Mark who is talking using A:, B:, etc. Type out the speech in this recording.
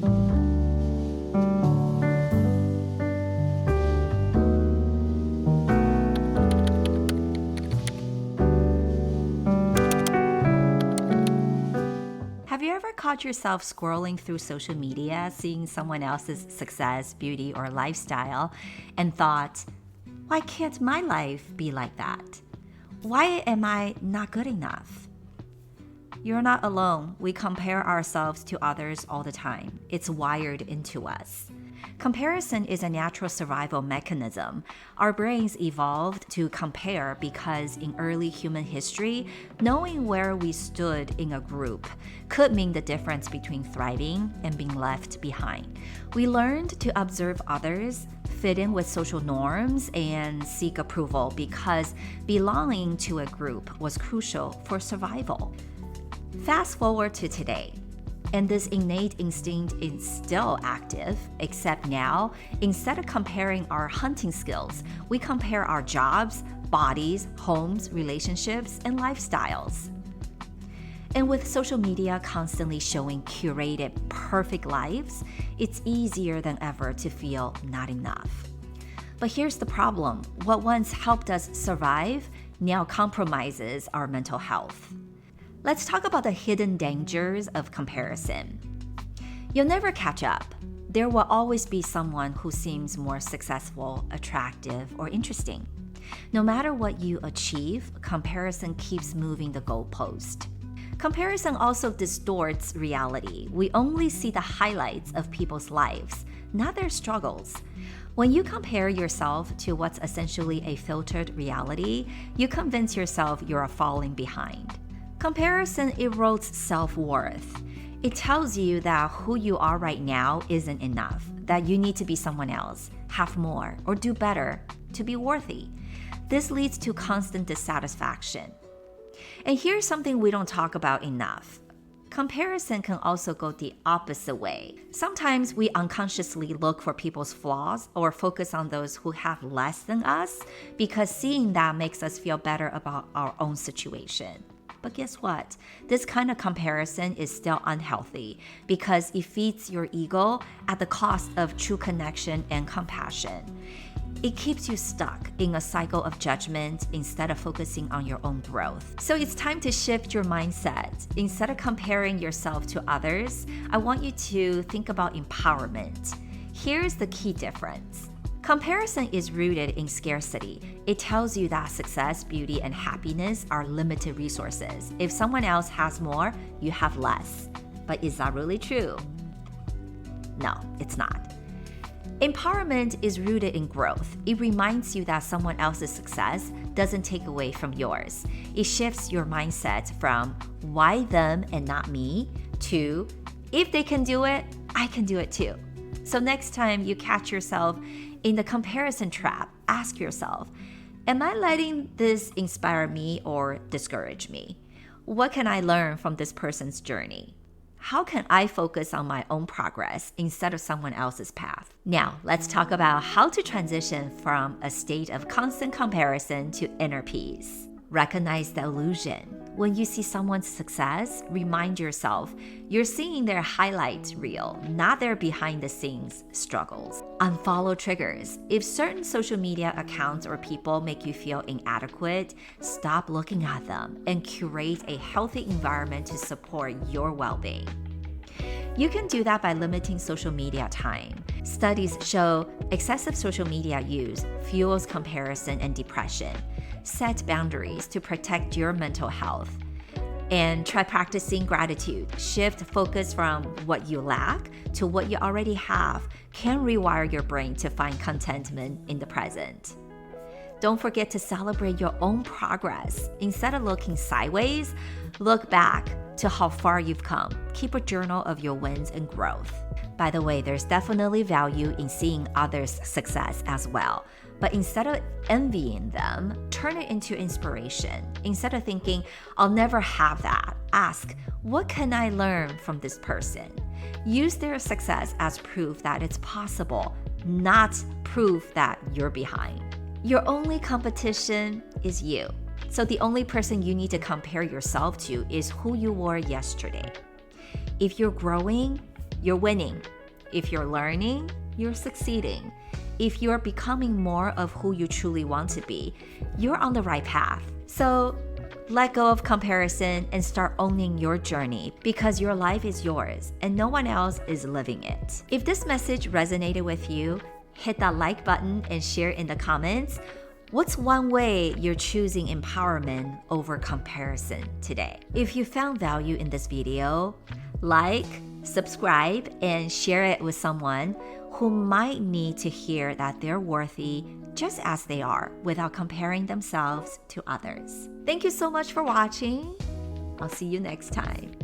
A: Have you ever caught yourself scrolling through social media, seeing someone else's success, beauty, or lifestyle, and thought, why can't my life be like that? Why am I not good enough? You're not alone. We compare ourselves to others all the time. It's wired into us. Comparison is a natural survival mechanism. Our brains evolved to compare because in early human history, knowing where we stood in a group could mean the difference between thriving and being left behind. We learned to observe others, fit in with social norms, and seek approval because belonging to a group was crucial for survival. Fast forward to today, and this innate instinct is still active, except now, instead of comparing our hunting skills, we compare our jobs, bodies, homes, relationships, and lifestyles. And with social media constantly showing curated, perfect lives, it's easier than ever to feel not enough. But here's the problem. What once helped us survive now compromises our mental health. Let's talk about the hidden dangers of comparison. You'll never catch up. There will always be someone who seems more successful, attractive, or interesting. No matter what you achieve, comparison keeps moving the goalpost. Comparison also distorts reality. We only see the highlights of people's lives, not their struggles. When you compare yourself to what's essentially a filtered reality, you convince yourself you're falling behind. Comparison erodes self-worth. It tells you that who you are right now isn't enough, that you need to be someone else, have more, or do better to be worthy. This leads to constant dissatisfaction. And here's something we don't talk about enough. Comparison can also go the opposite way. Sometimes we unconsciously look for people's flaws or focus on those who have less than us because seeing that makes us feel better about our own situation. But guess what? This kind of comparison is still unhealthy because it feeds your ego at the cost of true connection and compassion. It keeps you stuck in a cycle of judgment instead of focusing on your own growth. So it's time to shift your mindset. Instead of comparing yourself to others, I want you to think about empowerment. Here's the key difference. Comparison is rooted in scarcity. It tells you that success, beauty, and happiness are limited resources. If someone else has more, you have less. But is that really true? No, it's not. Empowerment is rooted in growth. It reminds you that someone else's success doesn't take away from yours. It shifts your mindset from why them and not me to if they can do it, I can do it too. So next time you catch yourself in the comparison trap, ask yourself, am I letting this inspire me or discourage me? What can I learn from this person's journey? How can I focus on my own progress instead of someone else's path? Now, let's talk about how to transition from a state of constant comparison to inner peace. Recognize the illusion. When you see someone's success, remind yourself you're seeing their highlight reel, not their behind-the-scenes struggles. Unfollow triggers. If certain social media accounts or people make you feel inadequate, stop looking at them and curate a healthy environment to support your well-being. You can do that by limiting social media time. Studies show excessive social media use fuels comparison and depression. Set boundaries to protect your mental health. And try practicing gratitude. Shift focus from what you lack to what you already have can rewire your brain to find contentment in the present. Don't forget to celebrate your own progress. Instead of looking sideways, look back to how far you've come. Keep a journal of your wins and growth. By the way, there's definitely value in seeing others' success as well. But instead of envying them, turn it into inspiration. Instead of thinking, I'll never have that, ask, what can I learn from this person? Use their success as proof that it's possible, not proof that you're behind. Your only competition is you. So the only person you need to compare yourself to is who you were yesterday. If you're growing, you're winning. If you're learning, you're succeeding. If you're becoming more of who you truly want to be, you're on the right path. So let go of comparison and start owning your journey because your life is yours and no one else is living it. If this message resonated with you, hit that like button and share in the comments. What's one way you're choosing empowerment over comparison today? If you found value in this video, like, subscribe, and share it with someone who might need to hear that they're worthy just as they are without comparing themselves to others. Thank you so much for watching. I'll see you next time.